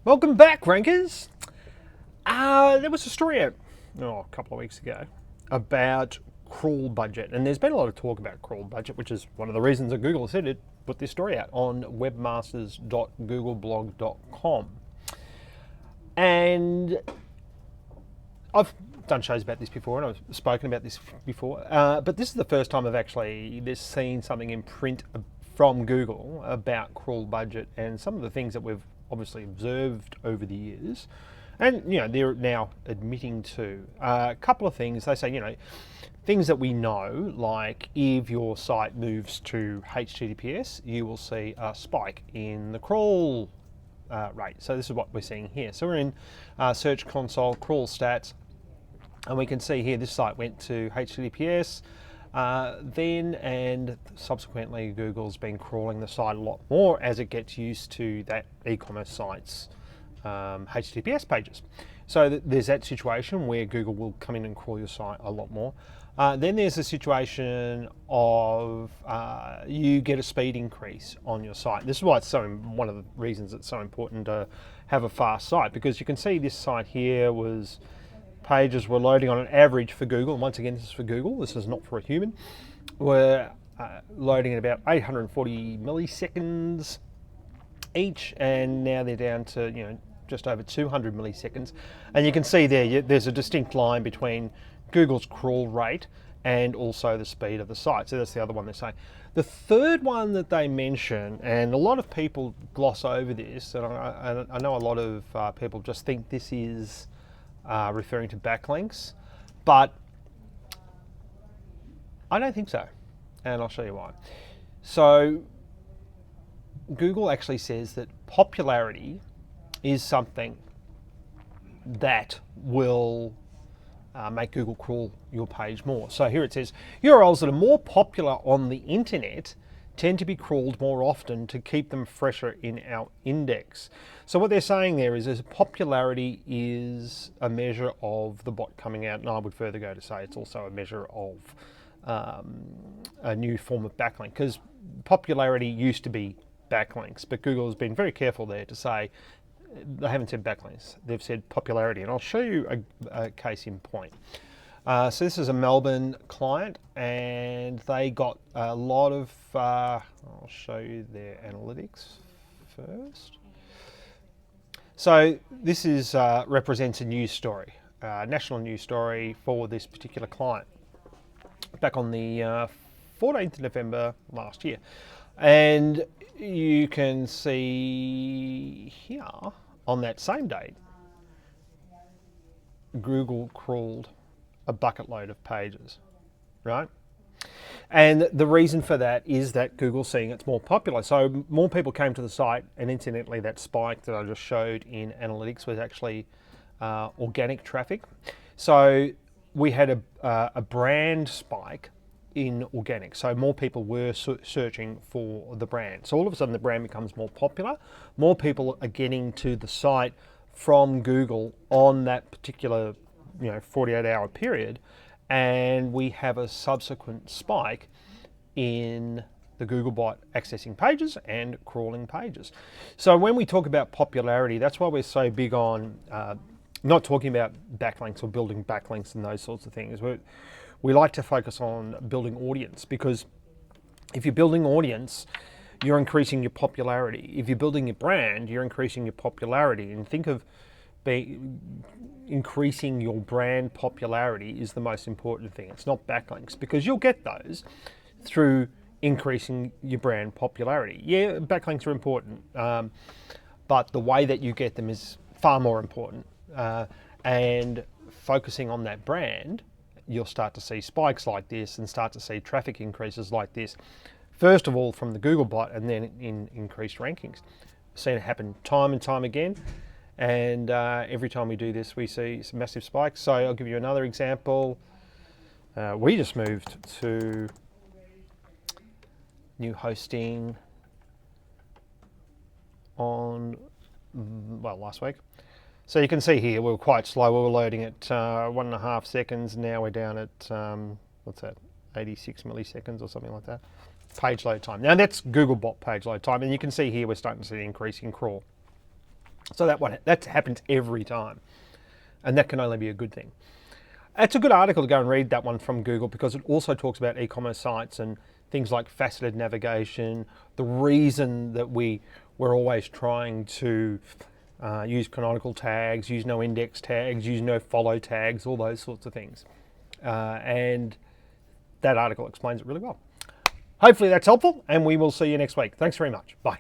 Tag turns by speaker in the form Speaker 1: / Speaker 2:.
Speaker 1: Welcome back, Rankers. There was a story out a couple of weeks ago about crawl budget, and there's been a lot of talk about crawl budget, which is one of the reasons that Google said it put this story out on webmasters.googleblog.com. And I've done shows about this before, and I've spoken about this before, but this is the first time I've actually seen something in print from Google about crawl budget and some of the things that we've obviously observed over the years. And they're now admitting to a couple of things. They say things that we know, like if your site moves to HTTPS, you will see a spike in the crawl rate. So this is what we're seeing here. So we're in Search Console crawl stats, and we can see here this site went to HTTPS then, and subsequently Google's been crawling the site a lot more as it gets used to that e-commerce site's HTTPS pages. So there's that situation where Google will come in and crawl your site a lot more. Then there's a situation of you get a speed increase on your site. This is why it's one of the reasons it's so important to have a fast site, because you can see this site here pages were loading on an average for Google, and once again this is for Google, this is not for a human, were loading at about 840 milliseconds each, and now they're down to just over 200 milliseconds. And you can see there's a distinct line between Google's crawl rate and also the speed of the site. So that's the other one they're saying. The third one that they mention, and a lot of people gloss over this, and I know a lot of people just think this is referring to backlinks, but I don't think so, and I'll show you why. So Google actually says that popularity is something that will make Google crawl your page more. So here it says, URLs that are more popular on the internet tend to be crawled more often to keep them fresher in our index. So what they're saying there is popularity is a measure of the bot coming out, and I would further go to say it's also a measure of a new form of backlink, because popularity used to be backlinks, but Google has been very careful there to say they haven't said backlinks, they've said popularity. And I'll show you a case in point. So this is a Melbourne client, and they got a lot of, I'll show you their analytics first. So this represents a news story, national news story for this particular client, back on the 14th of November last year. And you can see here on that same date, Google crawled a bucket load of pages, right? And the reason for that is that Google's seeing it's more popular. So more people came to the site, and incidentally that spike that I just showed in analytics was actually organic traffic. So we had a brand spike in organic. So more people were searching for the brand. So all of a sudden the brand becomes more popular. More people are getting to the site from Google on that particular 48-hour period, and we have a subsequent spike in the Googlebot accessing pages and crawling pages. So when we talk about popularity, that's why we're so big on not talking about backlinks or building backlinks and those sorts of things. We like to focus on building audience, because if you're building audience, you're increasing your popularity. If you're building your brand, you're increasing your popularity. And think of increasing your brand popularity is the most important thing. It's not backlinks, because you'll get those through increasing your brand popularity. Yeah, backlinks are important, but the way that you get them is far more important. And focusing on that brand, you'll start to see spikes like this and start to see traffic increases like this. First of all from the Googlebot, and then in increased rankings. Seen it happen time and time again. And every time we do this, we see some massive spikes. So I'll give you another example. We just moved to new hosting last week. So you can see here, we were quite slow. We were loading at 1.5 seconds. Now we're down at, 86 milliseconds or something like that. Page load time. Now that's Googlebot page load time. And you can see here, we're starting to see an increase in crawl. So that happens every time, and that can only be a good thing. It's a good article to go and read, that one from Google, because it also talks about e-commerce sites and things like faceted navigation, the reason that we're always trying to use canonical tags, use no index tags, use no follow tags, all those sorts of things. And that article explains it really well. Hopefully that's helpful, and we will see you next week. Thanks very much. Bye.